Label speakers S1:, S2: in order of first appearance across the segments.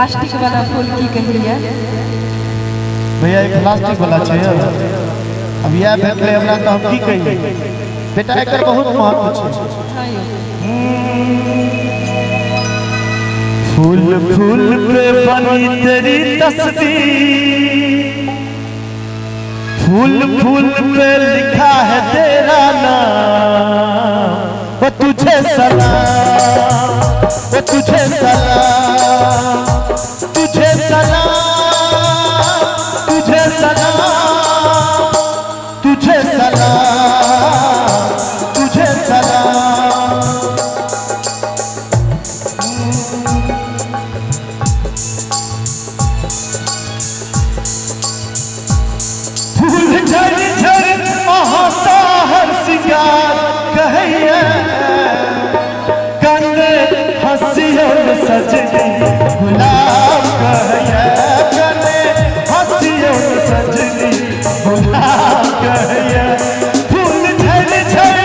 S1: Plastic वाला फूल की कहिए
S2: भैया एक प्लास्टिक वाला चाहिए अब यह भेटले हमरा तो हम की कहिए बेटा एकर बहुत महत्व छै फूल फूल पे बनी तेरी तस्वीर फूल फूल पे लिखा है तेरा नाम वो तुझे सलाम वो तुझे सलाम तुझे सलाम तुझे सलाम तुझे सलाम तुझे सलाम फूल झड़ झड़ आसा हर सिंगार कहिए कंदे हंसियों सजनी गुलाब कहिए कंदे हंसियों सजनी गुलाब कहिए फूल झड़ झड़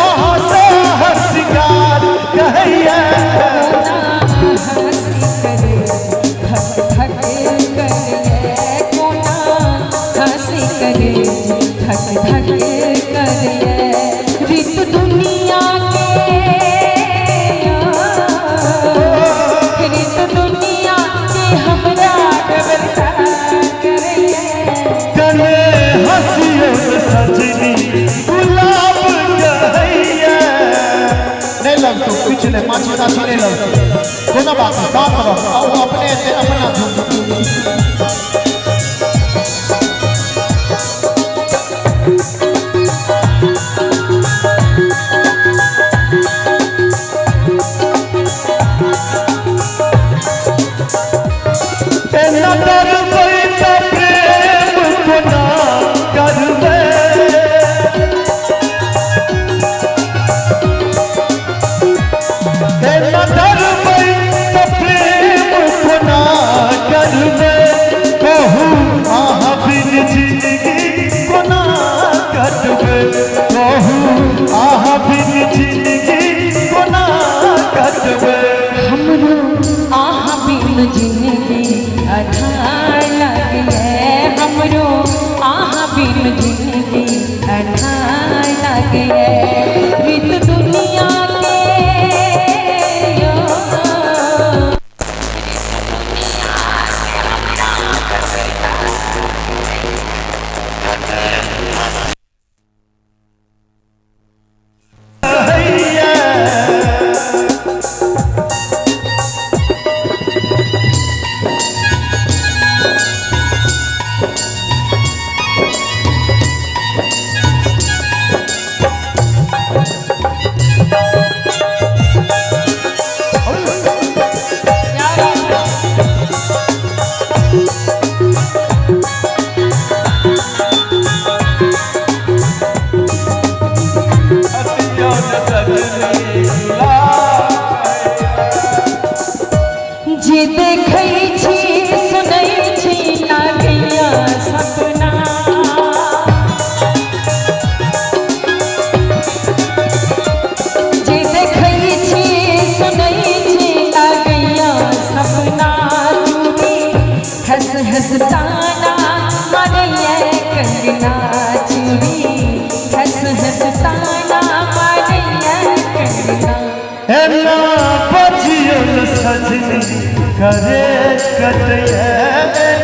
S2: आसा हर सिंगार कहिए पिछले पाँच बता चले लो कोनो बात नहीं बात करो अपने अपना करे कटिए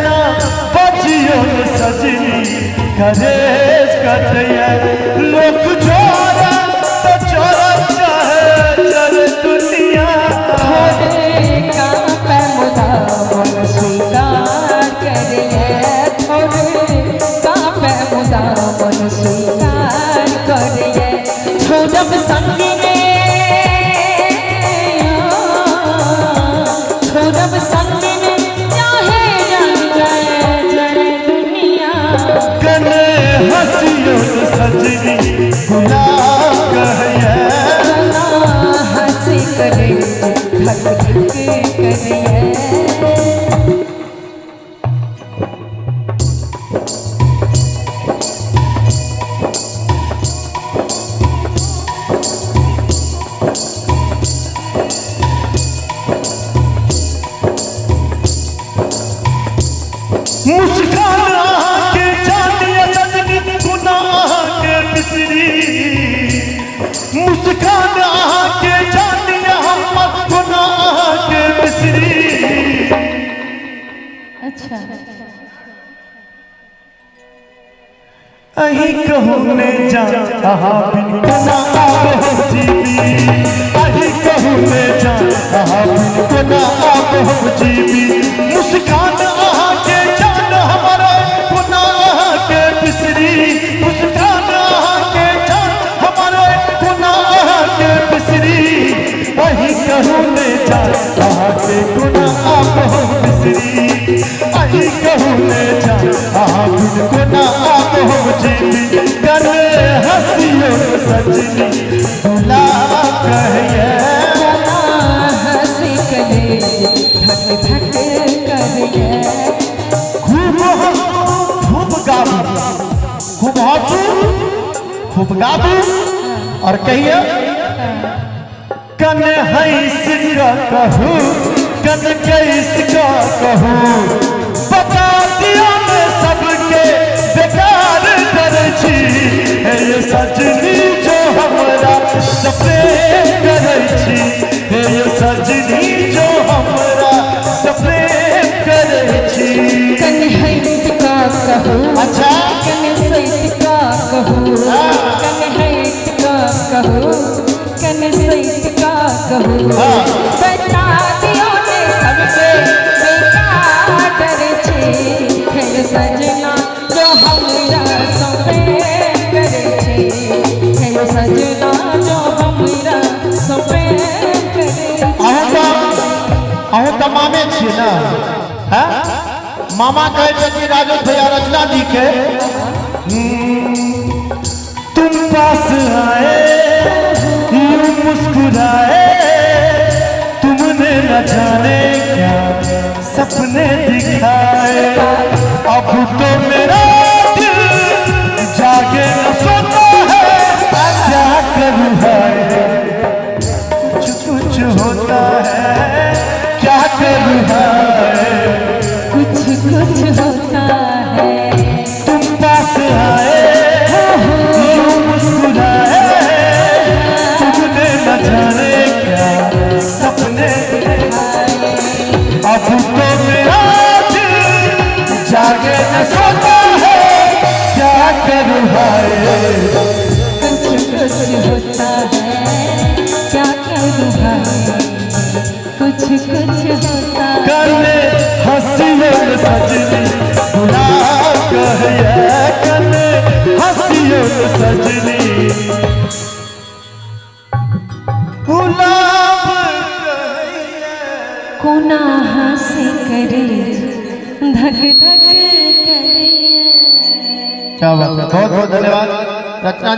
S2: ना बजियो सजनी करे कटिए लोग छोरा तो छोरा चाहे चल दुनिया
S1: थोड़े का पे मुदावन स्वीकार करिए थोड़े का पे मुदावन स्वीकार करिए छोड़ब संग में छोड़ब संग में चाहे रंग जड़े दुनिया
S2: कने हंसियो सजनी गुलाब कहिए
S1: हंसी करे धक धक करिए
S2: मुस्कान के जानिया सजनी गुनाह के बिसरी मुस्कान के जानिया हम गुनाह के बिसरी
S1: अच्छा
S2: अही कहूँ ने जा आहा बिन गुनाह हम जीवी अही कहूँ ने जा आहा बिन गुनाह हम जीवी मुस्कान आहा के जान हमारे गुनाह के बिसरी मुस्कान आहा के जान हमारे गुनाह के बिसरी अही कहूँ ने जा आहा के गुनाह हम बिसरी अही कहूँ ने जा आहा बिन गुनाह हम जीवी कर हंसियों सजनी भुला कहिए
S1: हंसी कले धक धक करिए
S2: खूब हंसो खूब गाबू खूब हंसू खूब गाबू और कहिए कन हंस का कहूँ कन कैस का कहूँ बता दिया मैं सबके बेकार करे छी हे ये सजनी जो हमरा सप्रेम करे छी हे ये सजनी जो हमरा सप्रेम करे छी
S1: कन हंस का कहूँ
S2: अच्छा
S1: कन सैत का कहूँ कन हंस का कहूँ कन सैत का कहूँ बता दियो ने सबके बेकार करे छी हे सजना जो हमरा सप्रेम करे छी हे सजना जो हमरा सप्रेम करे
S2: अहूँ तो मामे छिए ना है मामा कहे छथिन राजेश भैया रचना जी के तुम पास आए यूं मुस्कुराए तुमने न जाने क्या सपने दिखाए अब तो मेरा दिल जागे न सोता है क्या करूँ है कुछ होता है क्या करूँ है
S1: कुछ होता है
S2: तुम पास आए यूं मुस्कुराए तुमने न जाने क्या सपने अब तो मेरा दिल जागे न सोता है क्या करूँ है
S1: कुछ होता है क्या करूँ है कुछ होता है
S2: कल हंसियों सजनी बुला कहिए कल हंसियों सजनी गुलाब
S1: कोना हंसे करे धक धक करे
S2: क्या बात है बहुत बहुत धन्यवाद रचना।